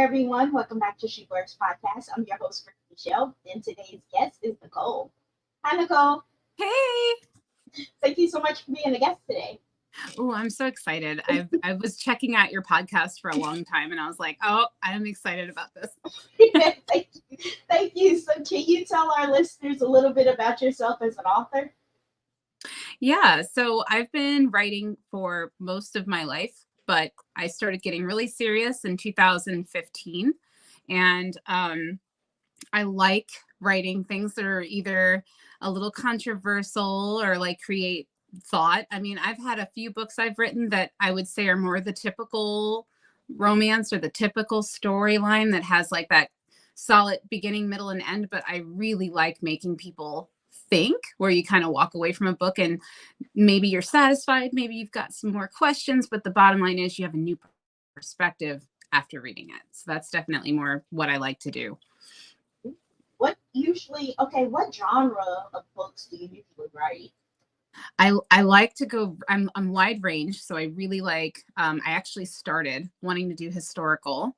everyone. Welcome back to She Works Podcast. I'm your host, Michelle, and today's guest is Nicole. Hi, Nicole. Hey. Thank you so much for being a guest today. Oh, I'm so excited. I was checking out your podcast for a long time, and I was like, oh, I'm excited about this. Thank you. Thank you. So can you tell our listeners a little bit about yourself as an author? Yeah, so I've been writing for most of my life, but I started getting really serious in 2015. And I like writing things that are either a little controversial or like create thought. I mean, I've had a few books I've written that I would say are more the typical romance or the typical storyline that has like that solid beginning, middle, and end. But I really like making people think, where you kind of walk away from a book and maybe you're satisfied, maybe you've got some more questions, but the bottom line is you have a new perspective after reading it. So that's definitely more what I like to do. What genre of books do you usually write? I like to go, I'm wide range. So I really like, I actually started wanting to do historical,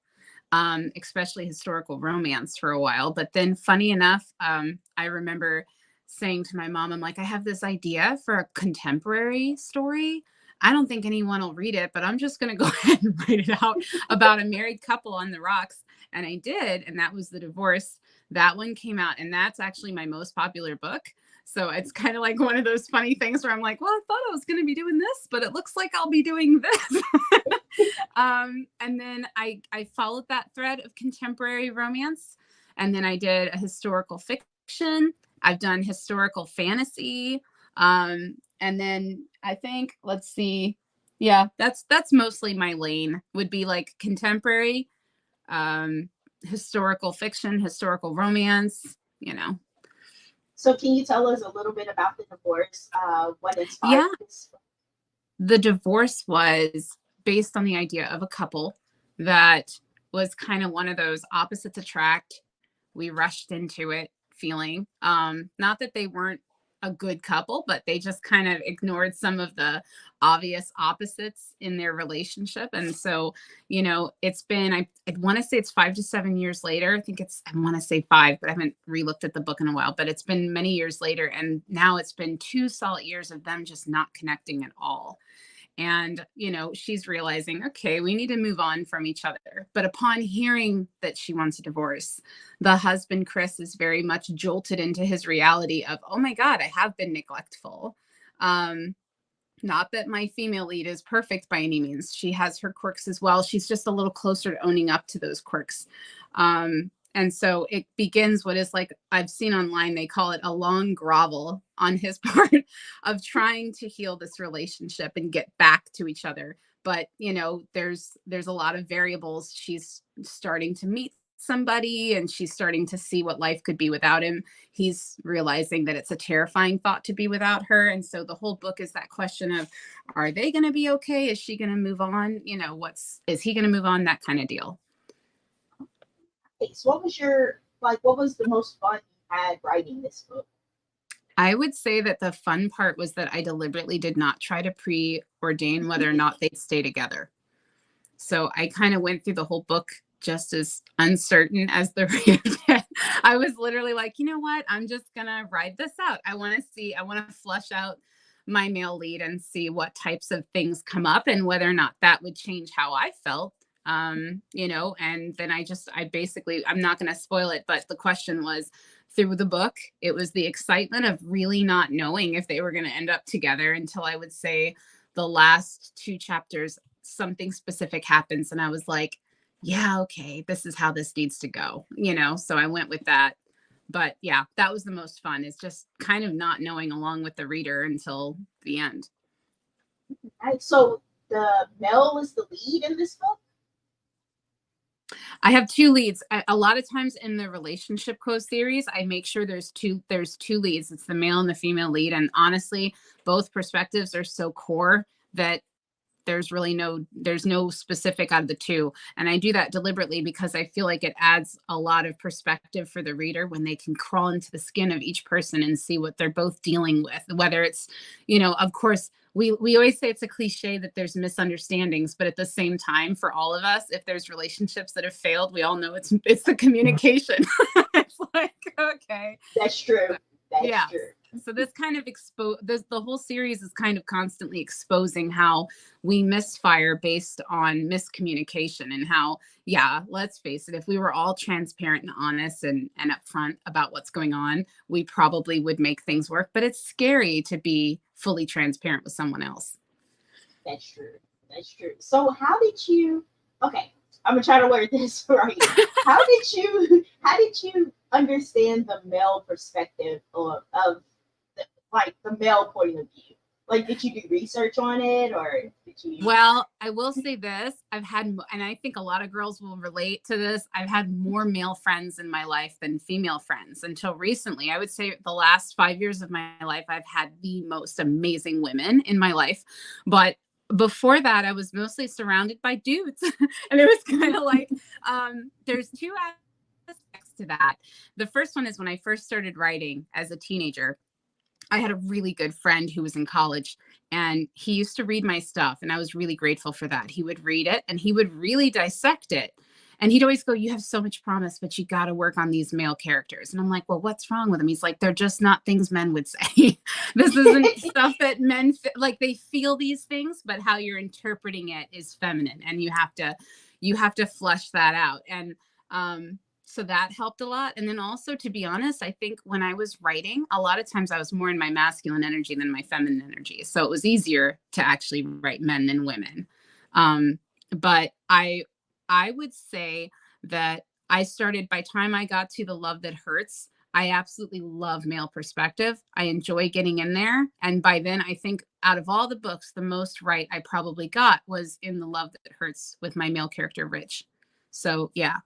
especially historical romance for a while. But then funny enough, I remember saying to my mom, I'm like, I have this idea for a contemporary story. I don't think anyone will read it, but I'm just going to go ahead and write it out about a married couple on the rocks. And I did. And that was The Divorce. That one came out. And that's actually my most popular book. So it's kind of like one of those funny things where I'm like, well, I thought I was going to be doing this, but it looks like I'll be doing this. And then I followed that thread of contemporary romance. And then I did a historical fiction. I've done historical fantasy. And then I think, let's see. Yeah, that's mostly my lane, would be like contemporary, historical fiction, historical romance, So can you tell us a little bit about The Divorce? What inspired this? The Divorce was based on the idea of a couple that was kind of one of those opposites attract. We rushed into it feeling, not that they weren't a good couple, but they just kind of ignored some of the obvious opposites in their relationship. And so, it's been, I want to say it's 5 to 7 years later. I want to say 5, but I haven't re-looked at the book in a while, but it's been many years later. And now it's been 2 solid years of them just not connecting at all. And, she's realizing, okay, we need to move on from each other. But upon hearing that she wants a divorce, the husband, Chris, is very much jolted into his reality of, oh my God, I have been neglectful. Not that my female lead is perfect by any means. She has her quirks as well. She's just a little closer to owning up to those quirks. And so it begins what is like, I've seen online, they call it a long grovel on his part of trying to heal this relationship and get back to each other. But, there's a lot of variables. She's starting to meet somebody and she's starting to see what life could be without him. He's realizing that it's a terrifying thought to be without her. And so the whole book is that question of, are they going to be okay? Is she going to move on? Is he going to move on? That kind of deal. Okay, so what was the most fun you had writing this book? I would say that the fun part was that I deliberately did not try to preordain whether or not they'd stay together. So I kind of went through the whole book just as uncertain as the reader did. I was literally like, you know what? I'm just going to ride this out. I want to flush out my male lead and see what types of things come up and whether or not that would change how I felt. And then I'm not going to spoil it, but the question was, through the book, it was the excitement of really not knowing if they were going to end up together until I would say the last 2 chapters, something specific happens. And I was like, yeah, okay, this is how this needs to go, so I went with that. But yeah, that was the most fun, is just kind of not knowing along with the reader until the end. Right, so the male is the lead in this book? I have 2 leads. A lot of times in the relationship co-series, I make sure there's two leads. It's the male and the female lead. And honestly, both perspectives are so core that there's no specific out of the 2. And I do that deliberately because I feel like it adds a lot of perspective for the reader when they can crawl into the skin of each person and see what they're both dealing with, whether it's, of course, we always say it's a cliche that there's misunderstandings, but at the same time, for all of us, if there's relationships that have failed, we all know it's the communication. It's like, okay. That's true. That's Yeah. true. So this kind of the whole series is kind of constantly exposing how we misfire based on miscommunication, and how, yeah, let's face it, if we were all transparent and honest and upfront about what's going on, we probably would make things work. But it's scary to be fully transparent with someone else. That's true. That's true. So how did you, okay, I'm gonna try to word this right. How did you understand the male perspective of the male point of view? Like, did you do research on it, or did you? Well, I will say this. I've had, and I think a lot of girls will relate to this, I've had more male friends in my life than female friends until recently. I would say the last 5 years of my life, I've had the most amazing women in my life. But before that, I was mostly surrounded by dudes. And it was kind of like, there's two aspects to that. The first one is when I first started writing as a teenager, I had a really good friend who was in college, and he used to read my stuff, and I was really grateful for that. He would read it and he would really dissect it. And he'd always go, "You have so much promise, but you got to work on these male characters." And I'm like, "Well, what's wrong with them?" He's like, "They're just not things men would say." This isn't stuff that men like. They feel these things, but how you're interpreting it is feminine, and you have to flush that out. And so that helped a lot. And then also, to be honest, I think when I was writing, a lot of times I was more in my masculine energy than my feminine energy. So it was easier to actually write men than women. But I would say that I started, by time I got to The Love That Hurts, I absolutely love male perspective. I enjoy getting in there. And by then, I think out of all the books, the most right I probably got was in The Love That Hurts with my male character, Rich. So yeah.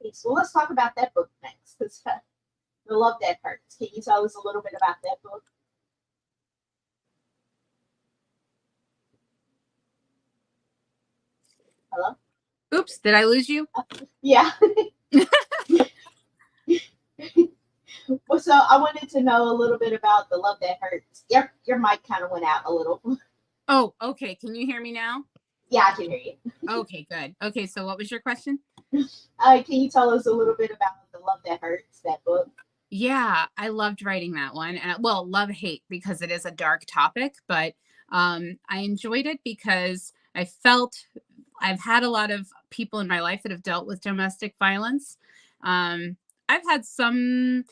Okay, so let's talk about that book next. The Love That Hurts. Can you tell us a little bit about that book? Hello? Oops, did I lose you? Yeah. Well, so I wanted to know a little bit about The Love That Hurts. Your mic kind of went out a little. Oh, okay. Can you hear me now? Yeah, I can hear you. Okay, good. Okay, so what was your question? Can you tell us a little bit about The Love That Hurts, that book? Yeah, I loved writing that one. And well, love hate, because it is a dark topic, but I enjoyed it because I felt I've had a lot of people in my life that have dealt with domestic violence. I've had some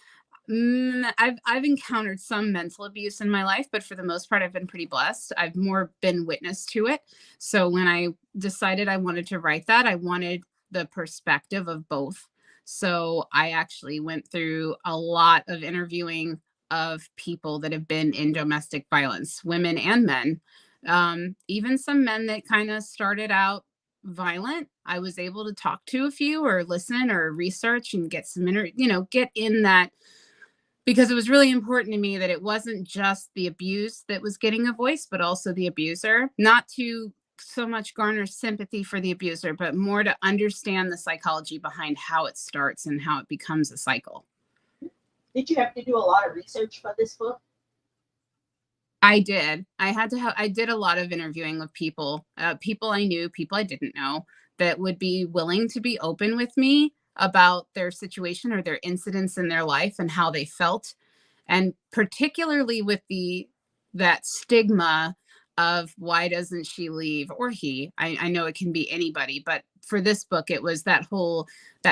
I've encountered some mental abuse in my life, but for the most part, I've been pretty blessed. I've more been witness to it. So when I decided I wanted to write that, I wanted the perspective of both. So I actually went through a lot of interviewing of people that have been in domestic violence, women and men. Even some men that kind of started out violent, I was able to talk to a few, or listen, or research, and get some get in that, because it was really important to me that it wasn't just the abuse that was getting a voice, but also the abuser. Not to so much garner sympathy for the abuser, but more to understand the psychology behind how it starts and how it becomes a cycle. Did you have to do a lot of research for this book? I did. I did a lot of interviewing with people, people I knew, people I didn't know, that would be willing to be open with me about their situation or their incidents in their life and how they felt. And particularly with that stigma of, why doesn't she leave, or he, I know it can be anybody, but for this book, it was that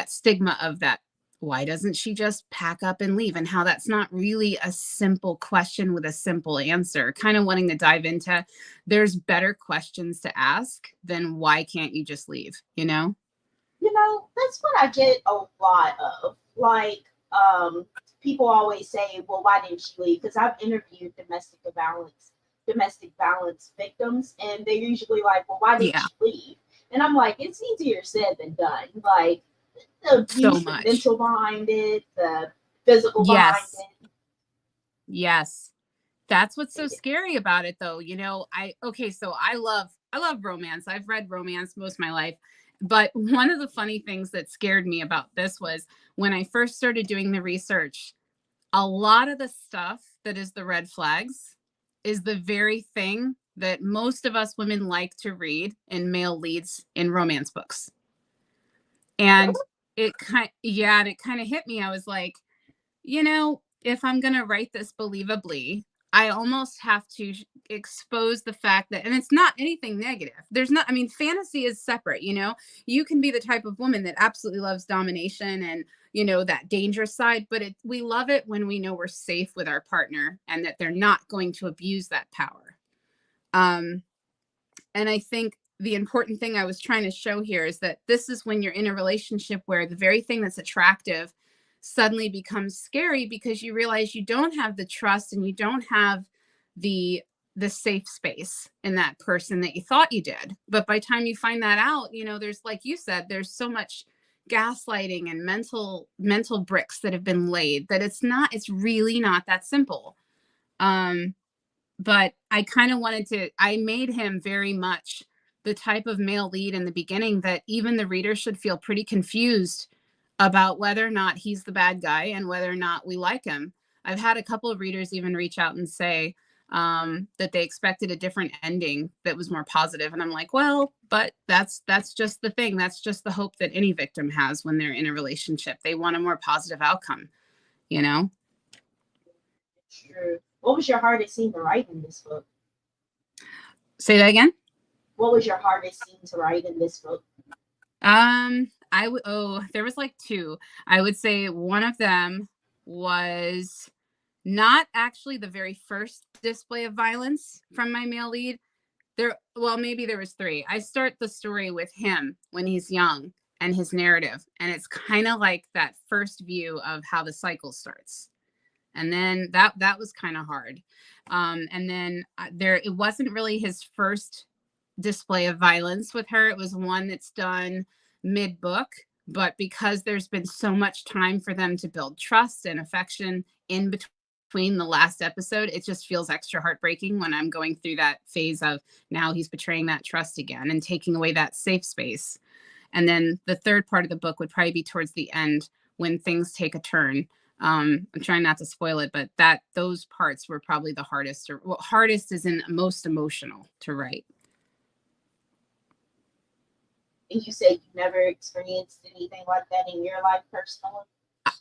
stigma of that, why doesn't she just pack up and leave? And how that's not really a simple question with a simple answer. Kind of wanting to dive into, there's better questions to ask than, why can't you just leave? That's what I get a lot of. Like, people always say, well, why didn't she leave? Because I've interviewed domestic violence victims, and they're usually like, well, why didn't she leave? And I'm like, it's easier said than done. Like, the abuse, the mental behind it, the physical behind it. Yes. That's what's so scary about it, though. So I love romance. I've read romance most of my life. But one of the funny things that scared me about this was, when I first started doing the research, a lot of the stuff that is the red flags is the very thing that most of us women like to read in male leads in romance books. And it kind of hit me. I was like, if I'm going to write this believably, I almost have to expose the fact that, and it's not anything negative. There's not, I mean, fantasy is separate, you can be the type of woman that absolutely loves domination and, that dangerous side, but we love it when we know we're safe with our partner and that they're not going to abuse that power. And I think the important thing I was trying to show here is that this is when you're in a relationship where the very thing that's attractive suddenly becomes scary because you realize you don't have the trust and you don't have the safe space in that person that you thought you did. But by the time you find that out, there's, like you said, there's so much gaslighting and mental bricks that have been laid that it's really not that simple. But I kind of I made him very much the type of male lead in the beginning that even the reader should feel pretty confused about whether or not he's the bad guy and whether or not we like him. I've had a couple of readers even reach out and say that they expected a different ending that was more positive. And I'm like, well, but that's just the thing. That's just the hope that any victim has when they're in a relationship. They want a more positive outcome, True. What was your hardest scene to write in this book? Say that again? What was your hardest scene to write in this book? There was like two. I would say one of them was not actually the very first display of violence from my male lead. Maybe there was three. I start the story with him when he's young and his narrative, and it's kind of like that first view of how the cycle starts. And then that was kind of hard. And then it wasn't really his first display of violence with her. It was one that's done mid-book, but because there's been so much time for them to build trust and affection in between the last episode, it just feels extra heartbreaking when I'm going through that phase of now he's betraying that trust again and taking away that safe space. And then the third part of the book would probably be towards the end when things take a turn. I'm trying not to spoil it, but those parts were probably the hardest, hardest is in most emotional to write. And you say you never experienced anything like that in your life personally?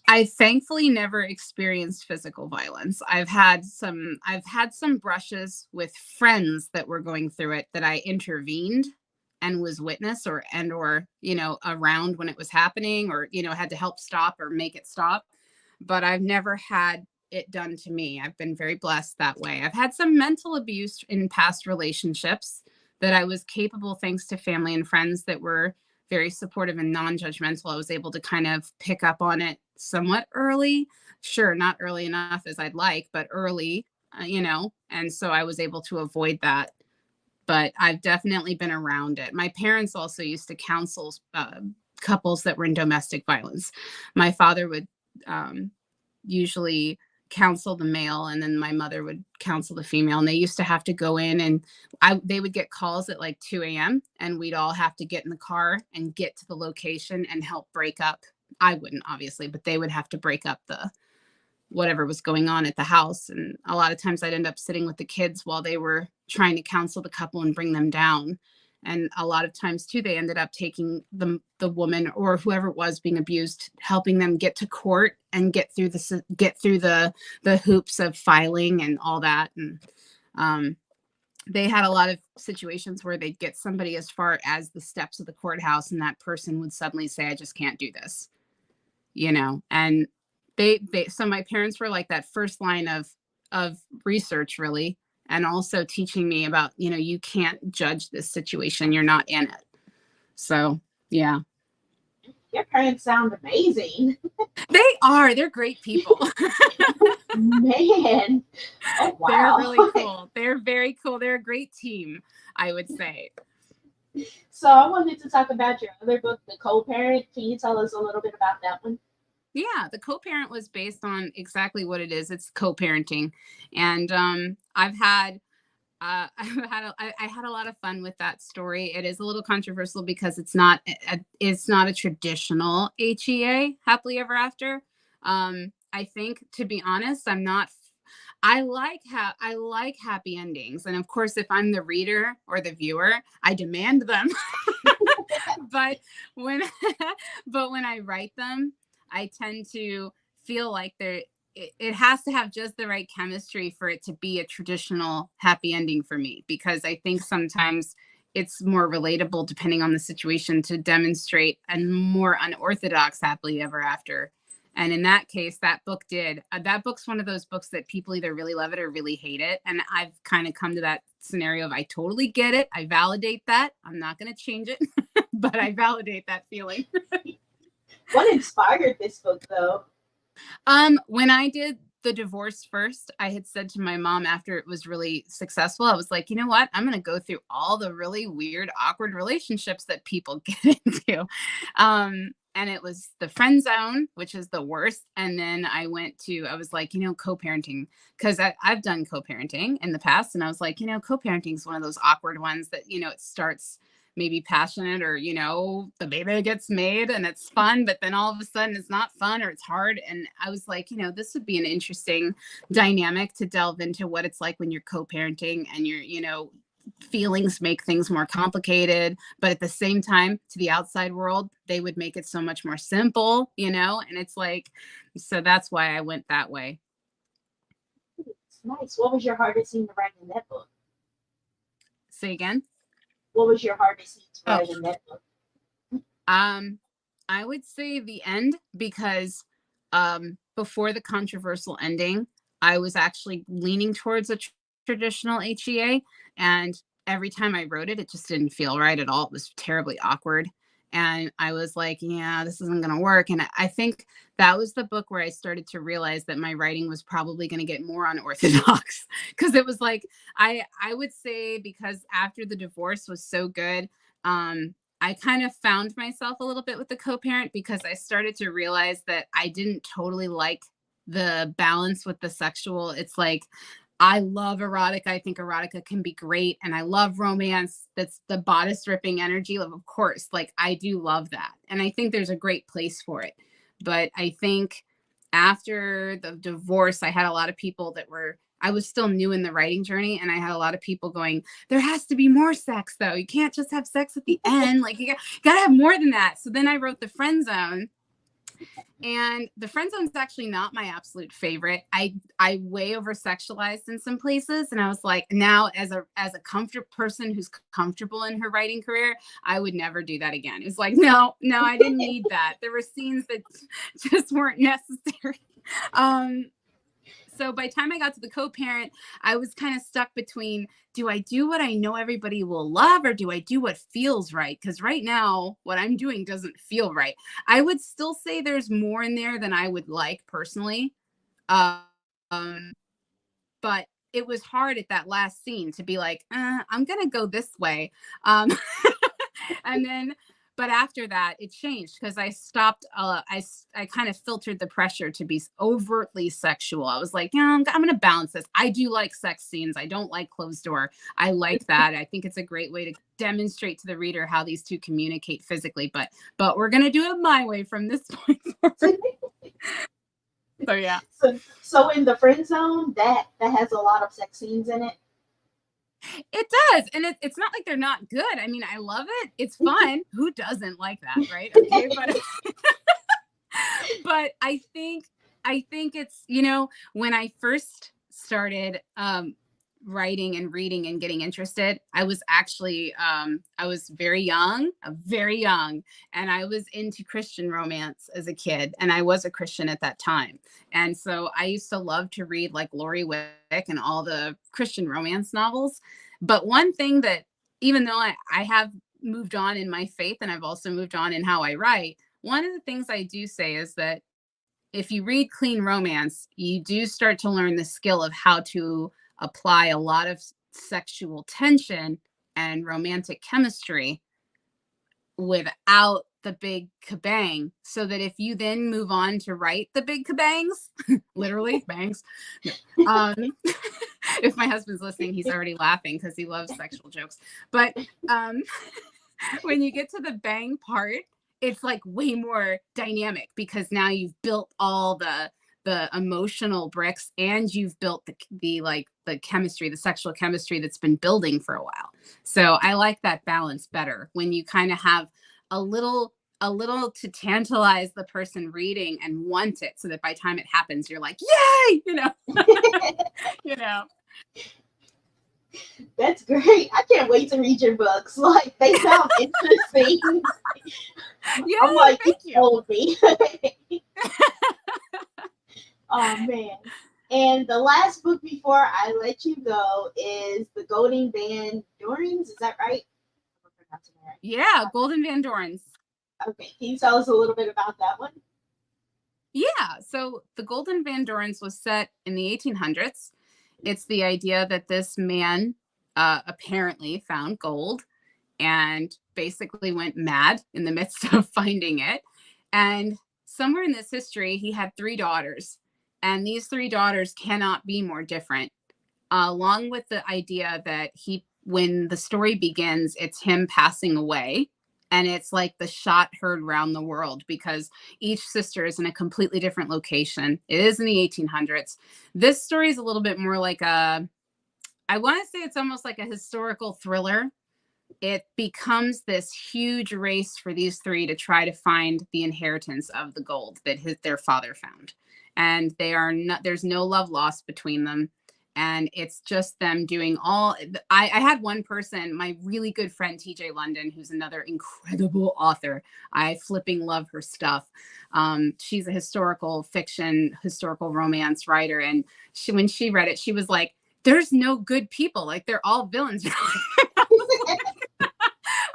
I thankfully never experienced physical violence. I've had some brushes with friends that were going through it that I intervened and was witness or around when it was happening or, had to help stop or make it stop. But I've never had it done to me. I've been very blessed that way. I've had some mental abuse in past relationships that I was capable, thanks to family and friends that were very supportive and non-judgmental. I was able to kind of pick up on it somewhat early. Sure, not early enough as I'd like, but early, and so I was able to avoid that. But I've definitely been around it. My parents also used to counsel couples that were in domestic violence. My father would usually counsel the male and then my mother would counsel the female, and they used to have to go in and they would get calls at like 2 a.m. and we'd all have to get in the car and get to the location and help break up. I wouldn't obviously, but they would have to break up the whatever was going on at the house. And a lot of times I'd end up sitting with the kids while they were trying to counsel the couple and bring them down. And a lot of times too, they ended up taking the woman or whoever it was being abused, helping them get to court and get through the hoops of filing and all that. And they had a lot of situations where they'd get somebody as far as the steps of the courthouse and that person would suddenly say, I just can't do this, and so my parents were like that first line of research really. And also teaching me about, you can't judge this situation. You're not in it. So, yeah. Your parents sound amazing. They are. They're great people. Man. Oh, wow. They're really cool. They're very cool. They're a great team, I would say. So I wanted to talk about your other book, The Co-Parent. Can you tell us a little bit about that one? Yeah, The Co-Parent was based on exactly what it is. It's co-parenting. And I had a lot of fun with that story. It is a little controversial because it's not a traditional HEA, happily ever after. I think, to be honest, I like happy endings. And of course, if I'm the reader or the viewer, I demand them. But when but when I write them, I tend to feel like it has to have just the right chemistry for it to be a traditional happy ending for me, because I think sometimes it's more relatable depending on the situation to demonstrate a more unorthodox happily ever after. And in that case, that book did. That book's one of those books that people either really love it or really hate it. And I've kind of come to that scenario of I totally get it. I validate that. I'm not going to change it, but I validate that feeling. What inspired this book, though? When I did the divorce first, I had said to my mom after it was really successful, I was like, you know what? I'm going to go through all the really weird, awkward relationships that people get into. And it was the friend zone, which is the worst. And then I was like, co-parenting, because I've done co-parenting in the past. And I was like, co-parenting is one of those awkward ones that, it starts maybe passionate, or the baby gets made and it's fun, but then all of a sudden it's not fun or it's hard. And I was like, this would be an interesting dynamic to delve into, what it's like when you're co-parenting and you're feelings make things more complicated, but at the same time, to the outside world, they would make it so much more simple, and it's like, so that's why I went that way. It's nice. What was your hardest scene to write in that book? Say again? What was your hardest scene to write in that book? I would say the end, because before the controversial ending, I was actually leaning towards a traditional HEA, and every time I wrote it, it just didn't feel right at all. It was terribly awkward. And I was like, yeah, this isn't going to work. And I think that was the book where I started to realize that my writing was probably going to get more unorthodox, because it was like, I would say, because after the divorce was so good, I kind of found myself a little bit with the co-parent, because I started to realize that I didn't totally like the balance with the sexual. It's like, I love erotica. I think erotica can be great. And I love romance. That's the bodice ripping energy. Of course, like I do love that. And I think there's a great place for it. But I think after the divorce, I had a lot of people I was still new in the writing journey. And I had a lot of people going, there has to be more sex though. You can't just have sex at the end. Like you gotta have more than that. So then I wrote The Friend Zone. And The Friend Zone is actually not my absolute favorite. I way over sexualized in some places, and I was like, now as a comfort person who's comfortable in her writing career, I would never do that again. It was like, no, I didn't need that. There were scenes that just weren't necessary. So by the time I got to the co-parent, I was kind of stuck between, do I do what I know everybody will love, or do I do what feels right? Because right now, what I'm doing doesn't feel right. I would still say there's more in there than I would like personally. But it was hard at that last scene to be like, I'm going to go this way. And then, but after that, it changed, because I stopped. I kind of filtered the pressure to be overtly sexual. I was like, I'm going to balance this. I do like sex scenes. I don't like closed door. I like that. I think it's a great way to demonstrate to the reader how these two communicate physically. But we're going to do it my way from this point forward. So yeah. So in The Friend Zone, that has a lot of sex scenes in it. It does. And it's not like they're not good. I mean, I love it. It's fun. Who doesn't like that, right? Okay, but I think it's, when I first started writing and reading and getting interested, I was actually I was very young, and I was into Christian romance as a kid, and I was a Christian at that time. And so I used to love to read like Lori Wick and all the Christian romance novels. But one thing that, even though I have moved on in my faith, and I've also moved on in how I write, one of the things I do say is that if you read clean romance, you do start to learn the skill of how to apply a lot of sexual tension and romantic chemistry without the big kabang, so that if you then move on to write the big kabangs, literally bangs, if my husband's listening, he's already laughing because he loves sexual jokes. But when you get to the bang part, it's like way more dynamic, because now you've built all the the emotional bricks, and you've built the chemistry, the sexual chemistry that's been building for a while. So I like that balance better when you kind of have a little to tantalize the person reading and want it, so that by the time it happens, you're like, yay, you know. That's great. I can't wait to read your books. Like, they sound interesting. Yeah, I'm like, thank you. Told me. Oh man. And the last book before I let you go is The Golden Van Dorans. Is that right? Yeah, Golden Van Dorans. Okay. Can you tell us a little bit about that one? Yeah. So the Golden Van Dorans was set in the 1800s. It's the idea that this man apparently found gold and basically went mad in the midst of finding it. And somewhere in this history, he had 3 daughters. And these 3 daughters cannot be more different, along with the idea that when the story begins, it's him passing away. And it's like the shot heard around the world because each sister is in a completely different location. It is in the 1800s. This story is a little bit more like I want to say it's almost like a historical thriller. It becomes this huge race for these 3 to try to find the inheritance of the gold that their father found. And there's no love lost between them. And it's just them doing all. I had one person, my really good friend, TJ London, who's another incredible author. I flipping love her stuff. She's a historical fiction, historical romance writer. And when she read it, she was like, there's no good people. Like, they're all villains.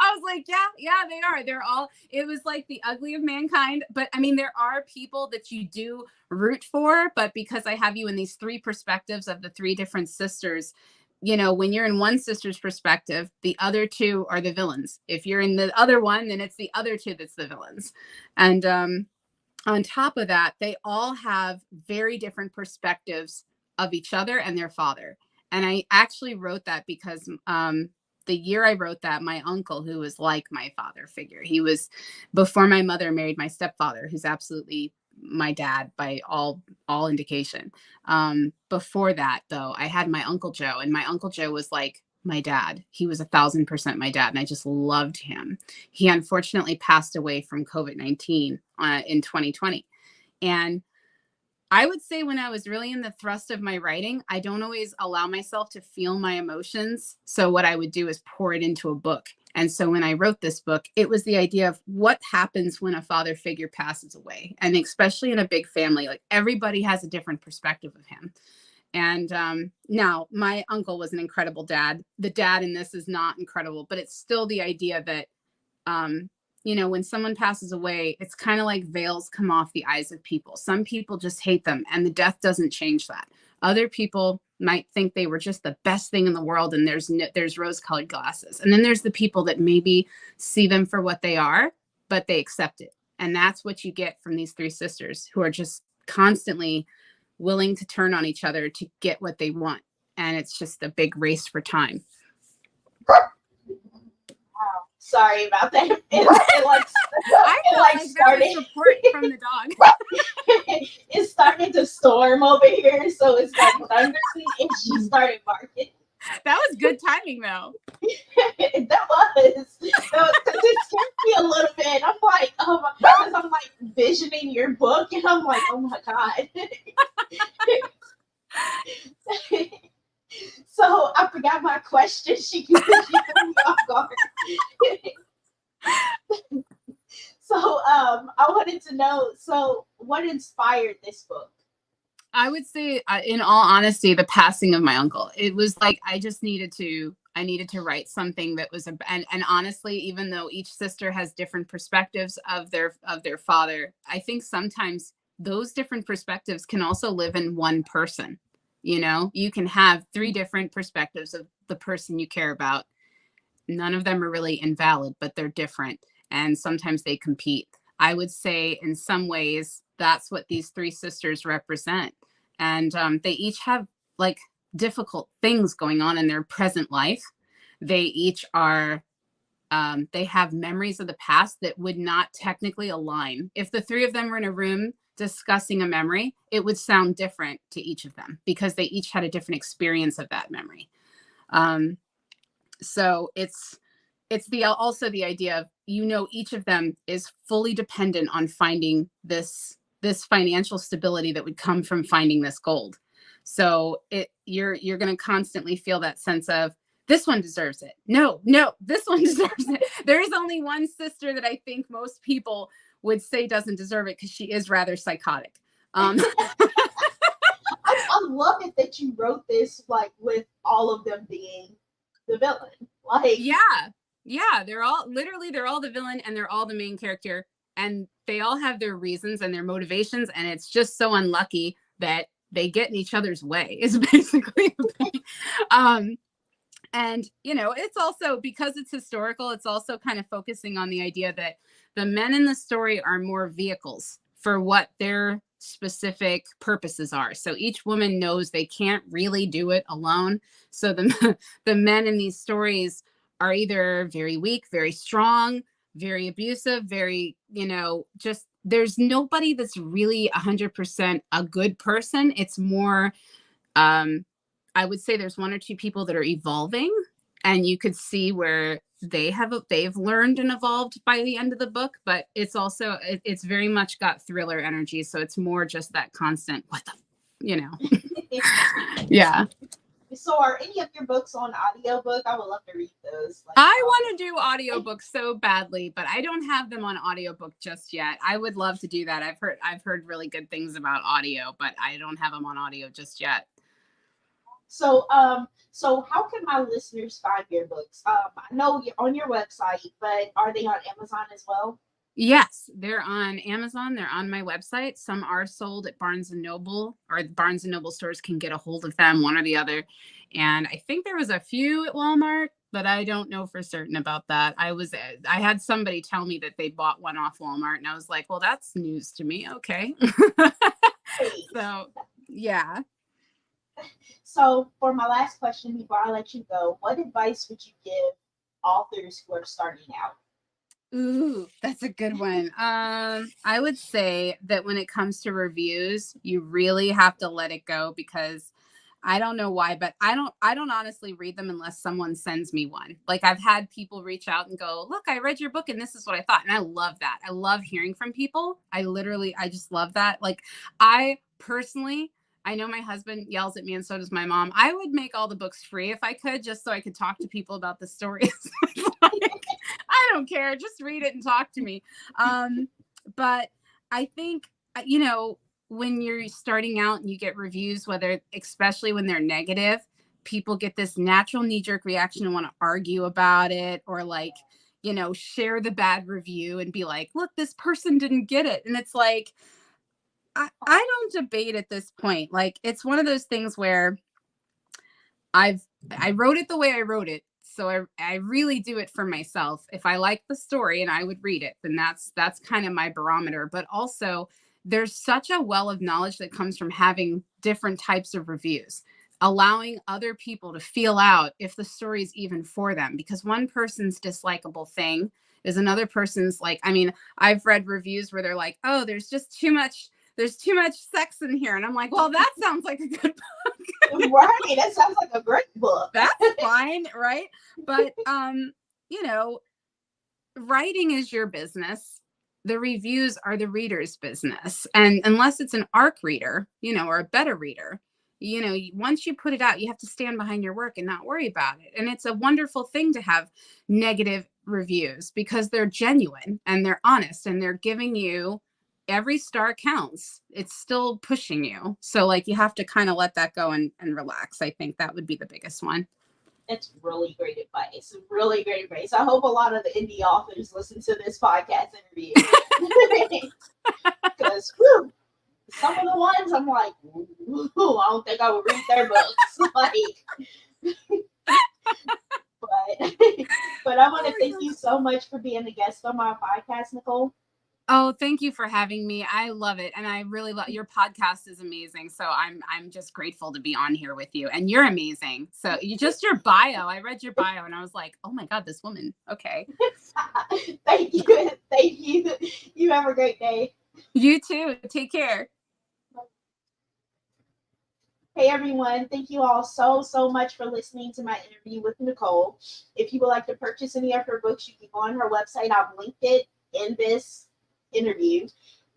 I was like, yeah, they are. They're all, it was like the ugly of mankind. But I mean, there are people that you do root for, but because I have you in these 3 perspectives of the 3 different sisters, when you're in one sister's perspective, the other 2 are the villains. If you're in the other one, then it's the other 2 that's the villains. And on top of that, they all have very different perspectives of each other and their father. And I actually wrote that because the year I wrote that, my uncle, who was like my father figure, he was, before my mother married my stepfather, who's absolutely my dad by all indication. Before that, though, I had my Uncle Joe, and my Uncle Joe was like my dad. He was 1,000% my dad, and I just loved him. He unfortunately passed away from COVID-19 in 2020. And I would say when I was really in the thrust of my writing, I don't always allow myself to feel my emotions. So what I would do is pour it into a book. And so when I wrote this book, it was the idea of what happens when a father figure passes away. And especially in a big family, like everybody has a different perspective of him. And now my uncle was an incredible dad. The dad in this is not incredible, but it's still the idea that when someone passes away, it's kind of like veils come off the eyes of people. Some people just hate them, and the death doesn't change that. Other people might think they were just the best thing in the world, and there's rose-colored glasses. And then there's the people that maybe see them for what they are, but they accept it. And that's what you get from these 3 sisters who are just constantly willing to turn on each other to get what they want. And it's just a big race for time. Sorry about that. It started support from the dog. It started to storm over here, so it's like thunderstorm, and she started barking. That was good timing, though. That was. Because it scared me a little bit. I'm like, because I'm like visioning your book, and I'm like, oh my God. So I forgot my question. She threw me off guard. So I wanted to know, so what inspired this book? I would say, in all honesty, the passing of my uncle. It was like I needed to write something that was and honestly, even though each sister has different perspectives of their father, I think sometimes those different perspectives can also live in one person. You can have 3 different perspectives of the person you care about. None of them are really invalid, but they're different. And sometimes they compete. I would say in some ways, that's what these 3 sisters represent. And they each have like difficult things going on in their present life. They each are, they have memories of the past that would not technically align. If the 3 of them were in a room discussing a memory, it would sound different to each of them because they each had a different experience of that memory. So it's also the idea of, each of them is fully dependent on finding this financial stability that would come from finding this gold. So you're going to constantly feel that sense of, this one deserves it. No, this one deserves it. There is only one sister that I think most people would say doesn't deserve it because she is rather psychotic. I love it that you wrote this like with all of them being the villain. Like, yeah, they're all the villain and they're all the main character, and they all have their reasons and their motivations, and it's just so unlucky that they get in each other's way is basically the thing. And it's also, because it's historical, it's also kind of focusing on the idea that the men in the story are more vehicles for what their specific purposes are. So each woman knows they can't really do it alone. So the men in these stories are either very weak, very strong, very abusive, very, just, there's nobody that's really 100% a good person. It's more, I would say there's one or two people that are evolving, and you could see where they've learned and evolved by the end of the book, but it's also, it's very much got thriller energy. So it's more just that constant, yeah. So are any of your books on audiobook? I would love to read those. I want to do audiobooks so badly, but I don't have them on audiobook just yet. I would love to do that. I've heard really good things about audio, but I don't have them on audio just yet. So, so how can my listeners find your books? I know you're on your website, but are they on Amazon as well? Yes, they're on Amazon. They're on my website. Some are sold at Barnes & Noble, or Barnes & Noble stores can get a hold of them, one or the other. And I think there was a few at Walmart, but I don't know for certain about that. I had somebody tell me that they bought one off Walmart, and I was like, well, that's news to me. Okay. So, yeah. So for my last question before I let you go, what advice would you give authors who are starting out? Ooh, that's a good one. I would say that when it comes to reviews, you really have to let it go, because I don't know why, but I don't honestly read them unless someone sends me one. Like, I've had people reach out and go, look, I read your book and this is what I thought. And I love that. I love hearing from people. I just love that. Like, I know my husband yells at me, and so does my mom. I would make all the books free if I could, just so I could talk to people about the stories. Like, I don't care. Just read it and talk to me. But I think, when you're starting out and you get reviews, especially when they're negative, people get this natural knee-jerk reaction and want to argue about it, or share the bad review and be like, look, this person didn't get it. And it's like, I don't debate at this point. Like, it's one of those things where I wrote it the way I wrote it. So I really do it for myself. If I like the story and I would read it, then that's kind of my barometer. But also, there's such a well of knowledge that comes from having different types of reviews, allowing other people to feel out if the story is even for them, because one person's dislikable thing is another person's I've read reviews where they're like, oh, there's too much sex in here. And I'm like, well, that sounds like a good book. Right. That sounds like a great book. That's fine. Right. But, writing is your business. The reviews are the reader's business. And unless it's an ARC reader, or a beta reader, once you put it out, you have to stand behind your work and not worry about it. And it's a wonderful thing to have negative reviews, because they're genuine and they're honest and they're giving you, every star counts. It's still pushing you. So you have to kind of let that go and relax. I think that would be the biggest one. It's really great advice. Really great advice. I hope a lot of the indie authors listen to this podcast interview. Because some of the ones I'm like, I don't think I would read their books. But I want to thank you so much for being a guest on my podcast, Nicole. Oh, thank you for having me. I love it. And I really love your podcast is amazing. So I'm just grateful to be on here with you. And you're amazing. So your bio, I read your bio and I was like, oh my God, this woman. Okay. Thank you. Thank you. You have a great day. You too. Take care. Hey everyone, thank you all so much for listening to my interview with Nicole. If you would like to purchase any of her books, you can go on her website. I've linked it in this interview,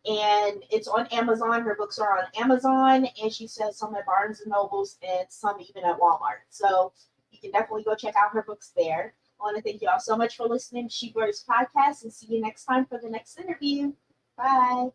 and it's on Amazon. Her books are on Amazon, and she says some at Barnes and Nobles and some even at Walmart. So you can definitely go check out her books there. I want to thank you all so much for listening to She Words Podcast, and see you next time for the next interview. Bye.